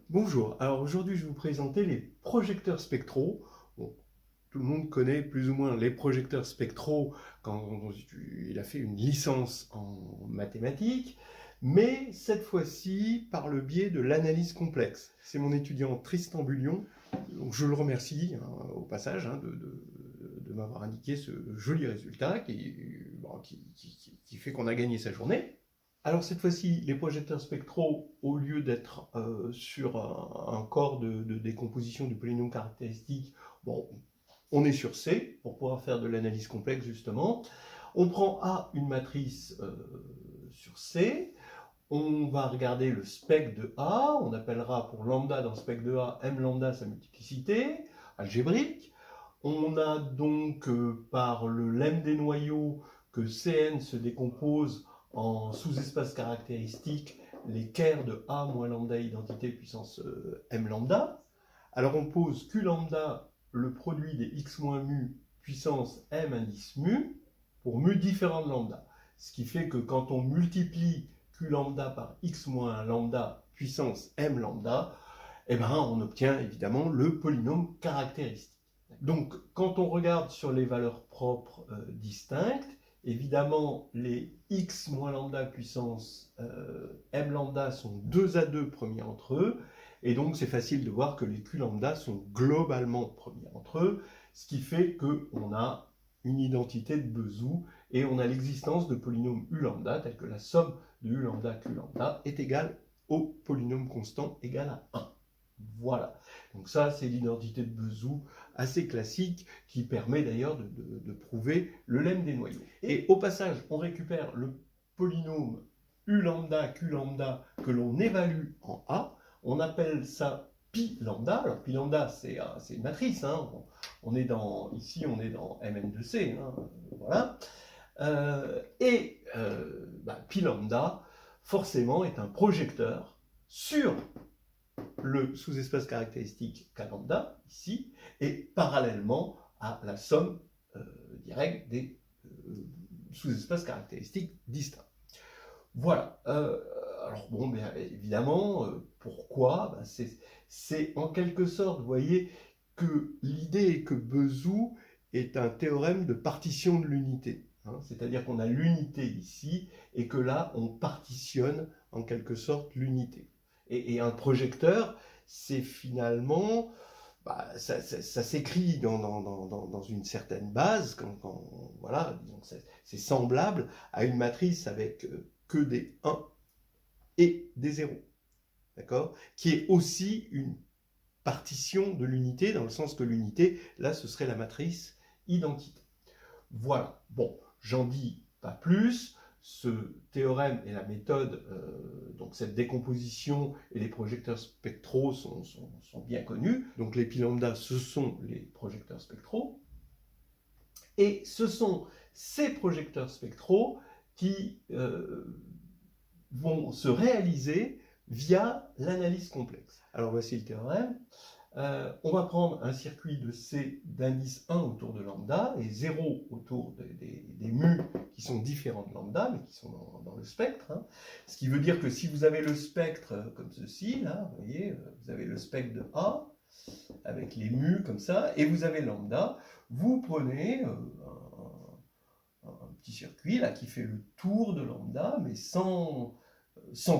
Bonjour, alors aujourd'hui je vais vous présenter les projecteurs spectraux. Bon, tout le monde connaît plus ou moins les projecteurs spectraux quand il a fait une licence en mathématiques, mais cette fois-ci par le biais de l'analyse complexe. C'est mon étudiant Tristan Bullion, donc je le remercie au passage de m'avoir indiqué ce joli résultat qui fait qu'on a gagné sa journée. Alors cette fois-ci, les projecteurs spectraux, au lieu d'être sur un corps de décomposition du polynôme caractéristique, bon, on est sur C, pour pouvoir faire de l'analyse complexe justement. On prend A, une matrice sur C, on va regarder le spectre de A, on appellera pour lambda dans le spectre de A, M lambda sa multiplicité, algébrique. On a donc par le lemme des noyaux que Cn se décompose en sous-espace caractéristique les kers de A moins lambda identité puissance M lambda. Alors on pose Q lambda le produit des x moins mu puissance M indice mu pour mu différent de lambda. Ce qui fait que quand on multiplie Q lambda par x moins lambda puissance M lambda, eh ben, on obtient évidemment le polynôme caractéristique. Donc, quand on regarde sur les valeurs propres distinctes, évidemment, les x moins lambda puissance m lambda sont 2 à 2 premiers entre eux, et donc c'est facile de voir que les q lambda sont globalement premiers entre eux, ce qui fait qu'on a une identité de Bezout, et on a l'existence de polynômes u lambda, tel que la somme de u lambda q lambda est égale au polynôme constant égal à 1. Voilà, donc ça c'est l'identité de Bezout assez classique qui permet d'ailleurs de prouver le lemme des noyaux. Et au passage, on récupère le polynôme u lambda q lambda que l'on évalue en A, on appelle ça pi lambda. Alors pi lambda c'est une matrice, hein. Ici on est dans Mn de C, hein. Voilà. Pi lambda forcément est un projecteur sur le sous-espace caractéristique K lambda, ici, et parallèlement à la somme directe des sous-espaces caractéristiques distincts. Voilà. Alors bon, bien évidemment, pourquoi c'est en quelque sorte, vous voyez, que l'idée est que Bezout est un théorème de partition de l'unité. Hein, c'est-à-dire qu'on a l'unité ici, et que là, on partitionne en quelque sorte l'unité. Et un projecteur, c'est finalement, ça s'écrit dans une certaine base, voilà, c'est semblable à une matrice avec que des 1 et des 0, d'accord, qui est aussi une partition de l'unité, dans le sens que l'unité, là, ce serait la matrice identité. Voilà, bon, j'en dis pas plus. Ce théorème et la méthode, donc cette décomposition et les projecteurs spectraux sont bien connus. Donc les pi lambda, ce sont les projecteurs spectraux. Et ce sont ces projecteurs spectraux qui vont se réaliser via l'analyse complexe. Alors voici le théorème. On va prendre un circuit de C d'indice 1 autour de lambda et 0 autour des mu qui sont différents de lambda, mais qui sont dans le spectre. Hein. Ce qui veut dire que si vous avez le spectre comme ceci, là, vous voyez, vous avez le spectre de A, avec les mu comme ça, et vous avez lambda, vous prenez un petit circuit là qui fait le tour de lambda, mais sans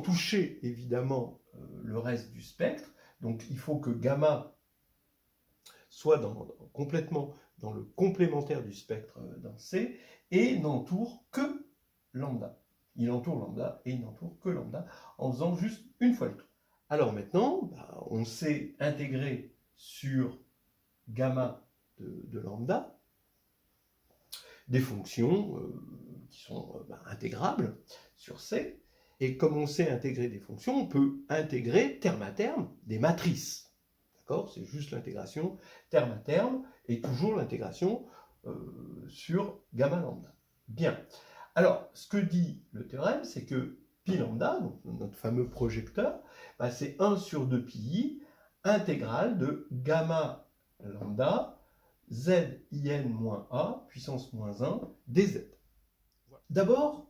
toucher évidemment le reste du spectre. Donc il faut que gamma soit complètement dans le complémentaire du spectre dans C et n'entoure que lambda. Il entoure lambda et il n'entoure que lambda en faisant juste une fois le tour. Alors maintenant, on sait intégrer sur gamma de lambda des fonctions qui sont intégrables sur C. Et comme on sait intégrer des fonctions, on peut intégrer terme à terme des matrices. D'accord ? C'est juste l'intégration terme à terme et toujours l'intégration sur gamma lambda. Bien. Alors, ce que dit le théorème, c'est que pi lambda, donc notre fameux projecteur, c'est 1 sur 2 pi intégrale de gamma lambda zin moins a puissance moins 1 dz. D'abord,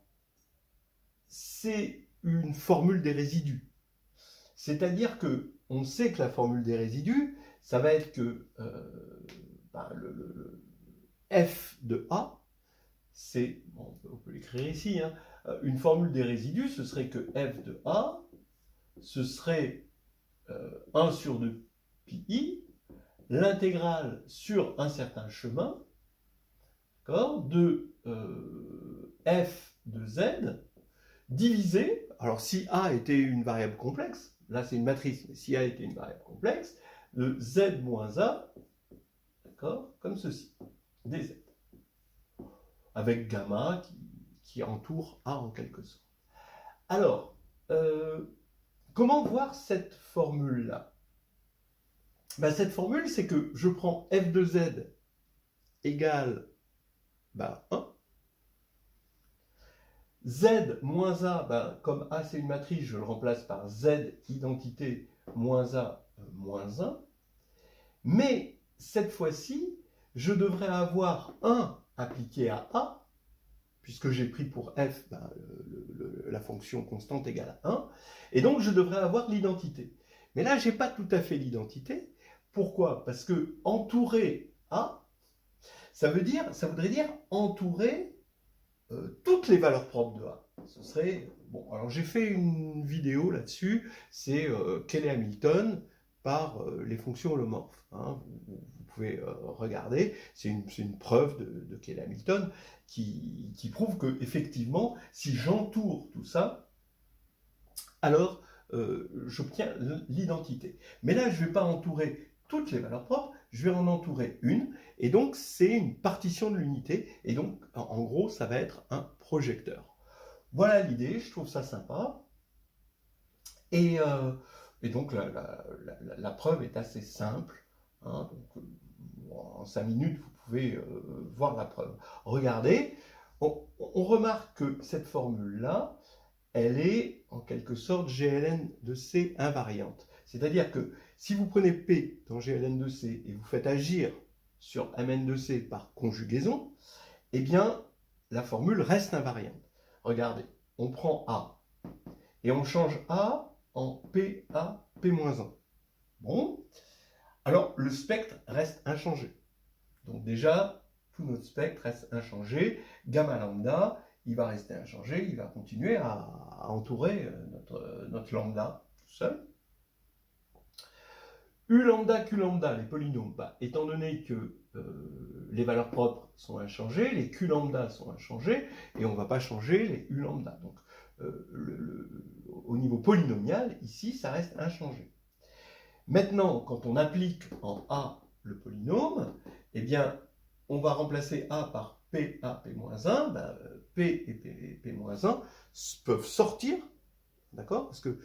c'est une formule des résidus. C'est-à-dire que on sait que la formule des résidus, ça va être que f de A, c'est, bon, on peut l'écrire ici, hein, une formule des résidus, ce serait que f de A, ce serait 1 sur 2 pi, l'intégrale sur un certain chemin, de f de z, divisé, alors si A était une variable complexe, là c'est une matrice, mais si A était une variable complexe, de z moins A, d'accord, comme ceci, dz, avec gamma qui entoure A en quelque sorte. Alors, comment voir cette formule-là? Ben, cette formule, c'est que je prends f de z égale 1. Z moins A, comme A c'est une matrice, je le remplace par Z identité moins A moins 1. Mais cette fois-ci, je devrais avoir 1 appliqué à A, puisque j'ai pris pour f la fonction constante égale à 1. Et donc je devrais avoir l'identité. Mais là, je n'ai pas tout à fait l'identité. Pourquoi? Parce que entourer A, ça voudrait dire entourer toutes les valeurs propres de A. Ce serait, bon, alors j'ai fait une vidéo là-dessus, c'est Cayley-Hamilton par les fonctions holomorphes. Hein, vous pouvez regarder, c'est une preuve de Cayley-Hamilton qui prouve que effectivement, si j'entoure tout ça, alors j'obtiens l'identité. Mais là, je ne vais pas entourer toutes les valeurs propres, je vais en entourer une, et donc c'est une partition de l'unité, et donc en gros ça va être un projecteur. Voilà l'idée, je trouve ça sympa, et donc la preuve est assez simple, hein, donc, en 5 minutes vous pouvez voir la preuve. Regardez, on remarque que cette formule-là, elle est en quelque sorte GLN de C invariante. C'est-à-dire que si vous prenez P dans GLN de C et vous faites agir sur Mn de C par conjugaison, eh bien, la formule reste invariante. Regardez, on prend A et on change A en PA, P-1. Bon, alors le spectre reste inchangé. Donc déjà, tout notre spectre reste inchangé. Gamma lambda, il va rester inchangé, il va continuer à entourer notre lambda tout seul. U lambda, Q lambda, les polynômes, étant donné que les valeurs propres sont inchangées, les Q lambda sont inchangés, et on ne va pas changer les U lambda. Donc, au niveau polynomial, ici, ça reste inchangé. Maintenant, quand on applique en A le polynôme, eh bien, on va remplacer A par PA, P-1, P et P-1 peuvent sortir, d'accord? Parce que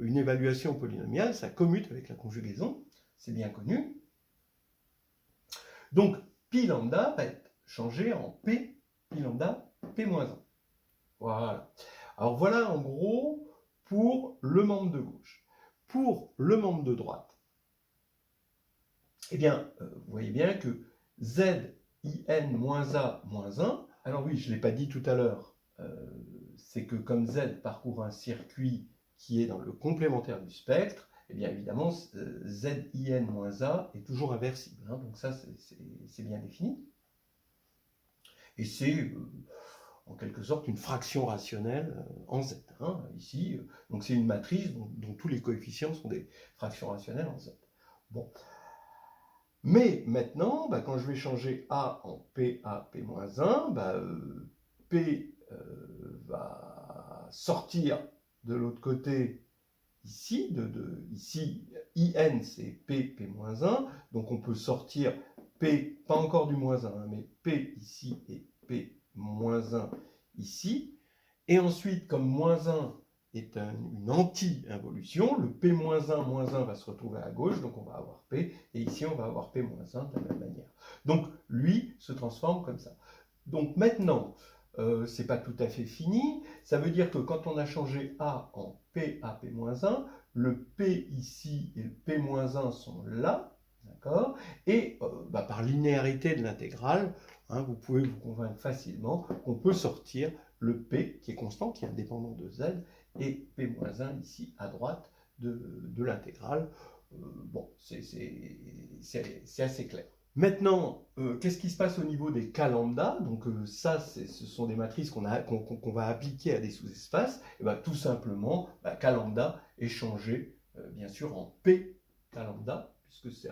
une évaluation polynomiale, ça commute avec la conjugaison, c'est bien connu. Donc, pi lambda va être changé en P, pi lambda, P-1. Voilà. Alors voilà en gros pour le membre de gauche. Pour le membre de droite, eh bien, vous voyez bien que ZIN-A-1, alors oui, je ne l'ai pas dit tout à l'heure, c'est que comme Z parcourt un circuit qui est dans le complémentaire du spectre, eh bien évidemment, ZIN-A est toujours inversible. Hein, donc ça, c'est bien défini. Et c'est en quelque sorte une fraction rationnelle en Z. Hein, ici, donc c'est une matrice dont tous les coefficients sont des fractions rationnelles en Z. Bon. Mais maintenant, quand je vais changer A en PA, P-1, P va sortir de l'autre côté ici, ici, IN c'est P, P-1, donc on peut sortir P, pas encore du moins 1, mais P ici et P-1 ici, et ensuite, comme moins 1 est une anti-involution, le P-1, moins 1 va se retrouver à gauche, donc on va avoir P, et ici on va avoir P-1 de la même manière. Donc lui se transforme comme ça. Donc maintenant, c'est pas tout à fait fini, ça veut dire que quand on a changé A en PA, P-1, le P ici et le P-1 sont là, d'accord? Et par linéarité de l'intégrale, hein, vous pouvez vous convaincre facilement qu'on peut sortir le P qui est constant, qui est indépendant de Z, et P-1 ici à droite de l'intégrale. Bon, c'est assez clair. Maintenant, qu'est-ce qui se passe au niveau des K lambda? Donc ça, ce sont des matrices qu'on va appliquer à des sous-espaces. Et ben, tout simplement, K lambda est changé, bien sûr, en P K lambda, puisque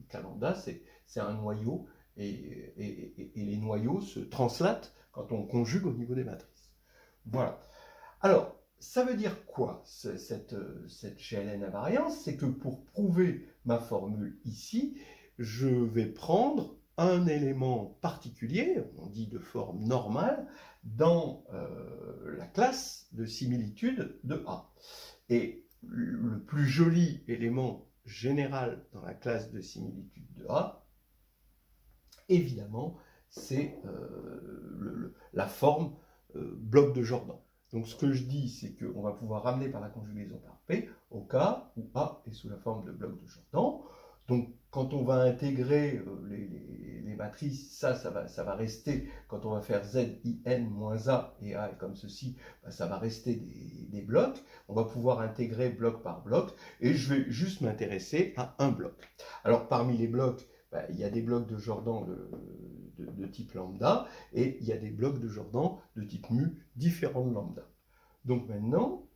K lambda, c'est un noyau, et les noyaux se translatent quand on conjugue au niveau des matrices. Voilà. Alors, ça veut dire quoi, cette GLN invariance? C'est que pour prouver ma formule ici, je vais prendre un élément particulier, on dit de forme normale, dans la classe de similitude de A. Et le plus joli élément général dans la classe de similitude de A, évidemment, c'est la forme bloc de Jordan. Donc ce que je dis, c'est qu'on va pouvoir ramener par la conjugaison par P au cas où A est sous la forme de bloc de Jordan. Donc quand on va intégrer les matrices, ça va rester, quand on va faire ZIN moins A et A est comme ceci, ça va rester des blocs. On va pouvoir intégrer bloc par bloc et je vais juste m'intéresser à un bloc. Alors parmi les blocs, il y a des blocs de Jordan de type lambda, et il y a des blocs de Jordan de type mu différents de lambda. Donc maintenant,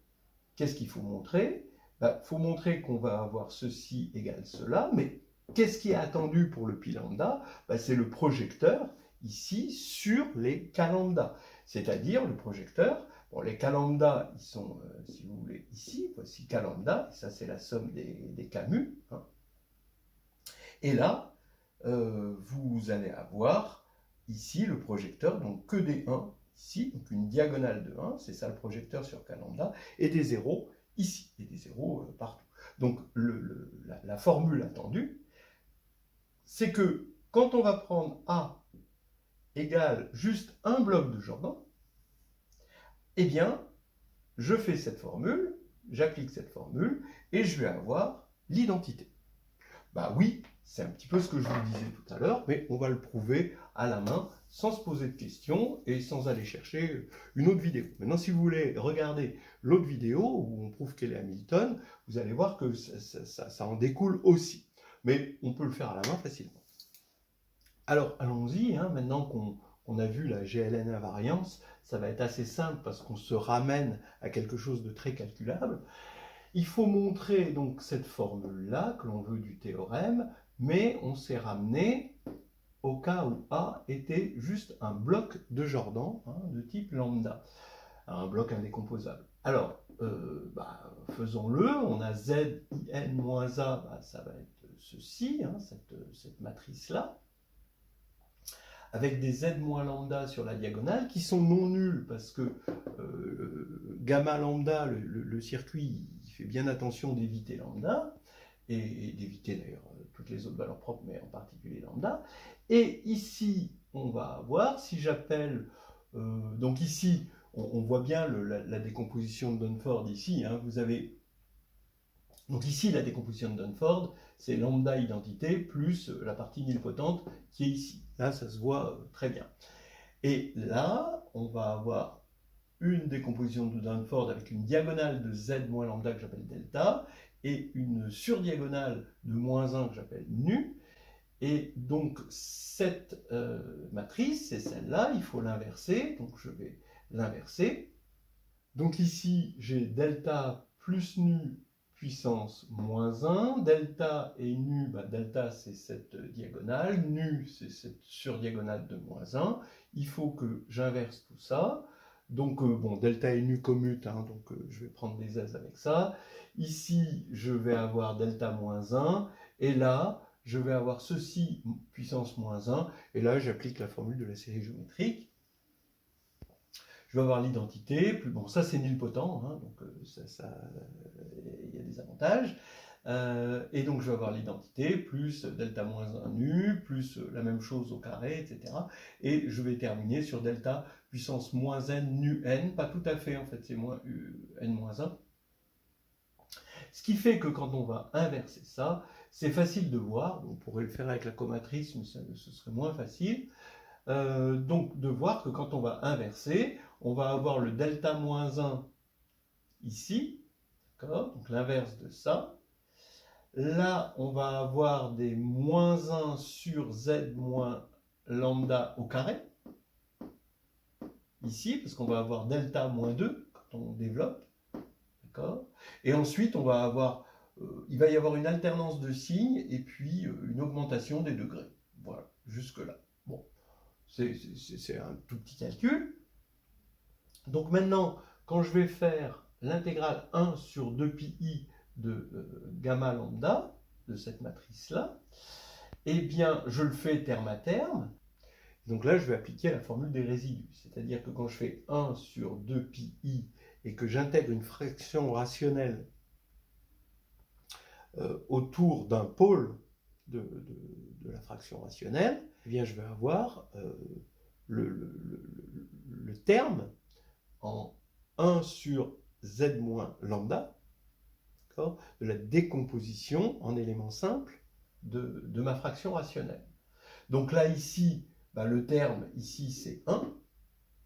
qu'est-ce qu'il faut montrer? Il faut montrer qu'on va avoir ceci égale cela, mais qu'est-ce qui est attendu pour le pi lambda? C'est le projecteur ici sur les k lambda, c'est-à-dire le projecteur. Bon, les k lambda, ils sont, si vous voulez, ici, voici k lambda, et ça c'est la somme des k mu. Hein. Et là, vous allez avoir ici le projecteur, donc que des 1 ici, donc une diagonale de 1, c'est ça le projecteur sur k lambda, et des 0 ici, et des 0 partout. Donc la formule attendue, c'est que quand on va prendre A égale juste un bloc de Jordan, eh bien, je fais cette formule, j'applique cette formule, et je vais avoir l'identité. Bah oui, c'est un petit peu ce que je vous disais tout à l'heure, mais on va le prouver à la main, sans se poser de questions et sans aller chercher une autre vidéo. Maintenant, si vous voulez regarder l'autre vidéo où on prouve qu'elle est Hamilton, vous allez voir que ça en découle aussi. Mais on peut le faire à la main facilement. Alors, allons-y, hein, maintenant qu'on a vu la GLN invariance, ça va être assez simple parce qu'on se ramène à quelque chose de très calculable. Il faut montrer donc cette formule-là que l'on veut du théorème, mais on s'est ramené au cas où A était juste un bloc de Jordan, hein, de type lambda, un bloc indécomposable. Alors, faisons-le, on a ZIN moins A, ça va être ceci, hein, cette matrice-là, avec des Z moins lambda sur la diagonale, qui sont non nuls, parce que gamma lambda, le circuit, il fait bien attention d'éviter lambda, et d'éviter d'ailleurs toutes les autres valeurs propres, mais en particulier lambda. Et ici, on va avoir, si j'appelle, donc ici, on voit bien la décomposition de Dunford ici, hein, vous avez, donc ici, la décomposition de Dunford, c'est lambda identité plus la partie nilpotente qui est ici. Là, ça se voit très bien. Et là, on va avoir une décomposition de Dunford avec une diagonale de z moins lambda que j'appelle delta, et une surdiagonale de moins 1 que j'appelle nu. Et donc, cette matrice, c'est celle-là, il faut l'inverser, donc je vais l'inverser. Donc ici, j'ai delta plus nu puissance moins 1, delta et nu, delta c'est cette diagonale, nu c'est cette surdiagonale de moins 1, il faut que j'inverse tout ça, donc bon, delta et nu commutent, hein, donc je vais prendre des s avec ça, ici je vais avoir delta moins 1, et là je vais avoir ceci puissance moins 1, et là j'applique la formule de la série géométrique. Je vais avoir l'identité, bon ça c'est nilpotent, hein, donc il y a des avantages, et donc je vais avoir l'identité plus delta moins 1 nu, plus la même chose au carré, etc. Et je vais terminer sur delta puissance moins n nu n, pas tout à fait en fait, c'est moins n moins 1. Ce qui fait que quand on va inverser ça, c'est facile de voir, on pourrait le faire avec la comatrice, mais ce serait moins facile. Donc de voir que quand on va inverser, on va avoir le delta moins 1 ici, D'accord? Donc l'inverse de ça. Là, on va avoir des moins 1 sur z moins lambda au carré. Ici, parce qu'on va avoir delta moins 2 quand on développe. D'accord? Et ensuite, on va avoir, il va y avoir une alternance de signes et puis une augmentation des degrés. Voilà, jusque-là. Bon, c'est un tout petit calcul. Donc maintenant, quand je vais faire l'intégrale 1 sur 2pi de gamma lambda, de cette matrice-là, eh bien, je le fais terme à terme. Donc là, je vais appliquer la formule des résidus. C'est-à-dire que quand je fais 1 sur 2pi et que j'intègre une fraction rationnelle autour d'un pôle de la fraction rationnelle, eh bien, je vais avoir le terme en 1 sur z moins lambda, de la décomposition en éléments simples de ma fraction rationnelle. Donc là, ici, le terme, ici, c'est 1.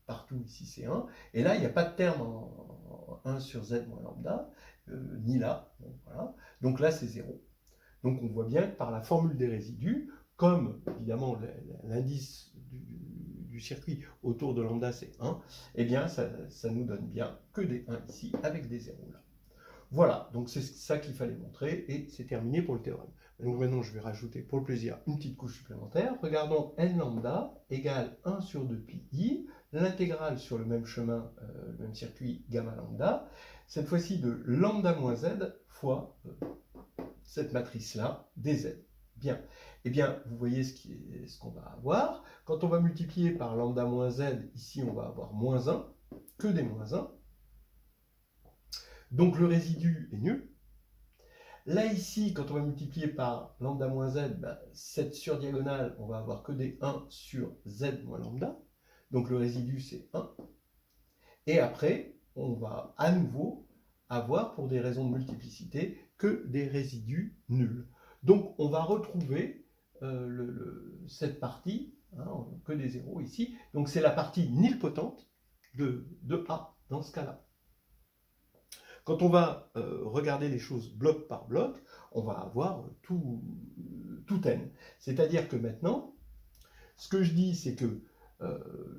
Partout, ici, c'est 1. Et là, il n'y a pas de terme en 1 sur z moins lambda, ni là. Bon, voilà. Donc là, c'est 0. Donc on voit bien que par la formule des résidus, comme évidemment l'indice du circuit autour de lambda, c'est 1, eh bien, ça nous donne bien que des 1 ici, avec des 0 là. Voilà, donc c'est ça qu'il fallait montrer, et c'est terminé pour le théorème. Donc maintenant, je vais rajouter pour le plaisir une petite couche supplémentaire. Regardons n lambda égale 1 sur 2pi, l'intégrale sur le même chemin, le même circuit gamma lambda, cette fois-ci de lambda moins z fois cette matrice-là, dz. Bien. Eh bien, vous voyez ce qu'on va avoir. Quand on va multiplier par lambda moins z, ici, on va avoir moins 1, que des moins 1. Donc le résidu est nul. Là, ici, quand on va multiplier par lambda moins z, cette surdiagonale, on va avoir que des 1 sur z moins lambda. Donc le résidu, c'est 1. Et après, on va à nouveau avoir, pour des raisons de multiplicité, que des résidus nuls. Donc on va retrouver cette partie, que des zéros ici. Donc c'est la partie nilpotente de A dans ce cas-là. Quand on va regarder les choses bloc par bloc, on va avoir tout n. C'est-à-dire que maintenant, ce que je dis, c'est que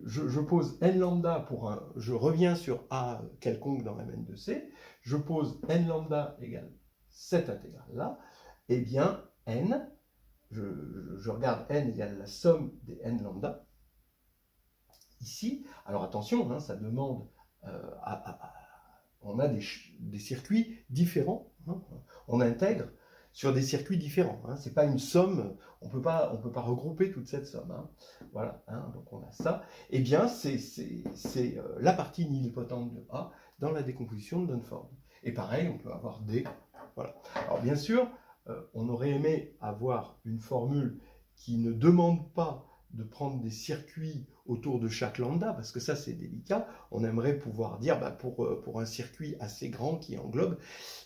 je pose n lambda pour un... Je reviens sur A quelconque dans Mn de C. Je pose n lambda égale cette intégrale-là. Eh bien, n, je regarde n égale la somme des n lambda. Ici, alors attention, ça demande on a des circuits différents. On intègre sur des circuits différents. Ce n'est pas une somme, on ne peut pas regrouper toute cette somme. Voilà, donc on a ça. Eh bien, c'est la partie nilpotente de A dans la décomposition de Dunford. Et pareil, on peut avoir D. Voilà. Alors bien sûr, on aurait aimé avoir une formule qui ne demande pas de prendre des circuits autour de chaque lambda, parce que ça c'est délicat. On aimerait pouvoir dire pour un circuit assez grand qui englobe,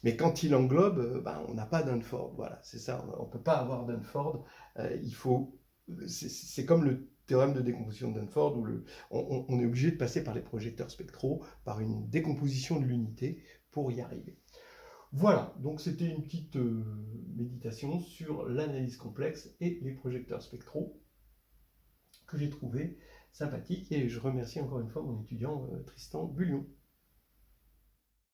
mais quand il englobe, on n'a pas Dunford. Voilà, c'est ça, on ne peut pas avoir Dunford. C'est comme le théorème de décomposition de Dunford, où on est obligé de passer par les projecteurs spectraux, par une décomposition de l'unité pour y arriver. Voilà, donc c'était une petite méditation sur l'analyse complexe et les projecteurs spectraux que j'ai trouvé sympathique, et je remercie encore une fois mon étudiant Tristan Bullion.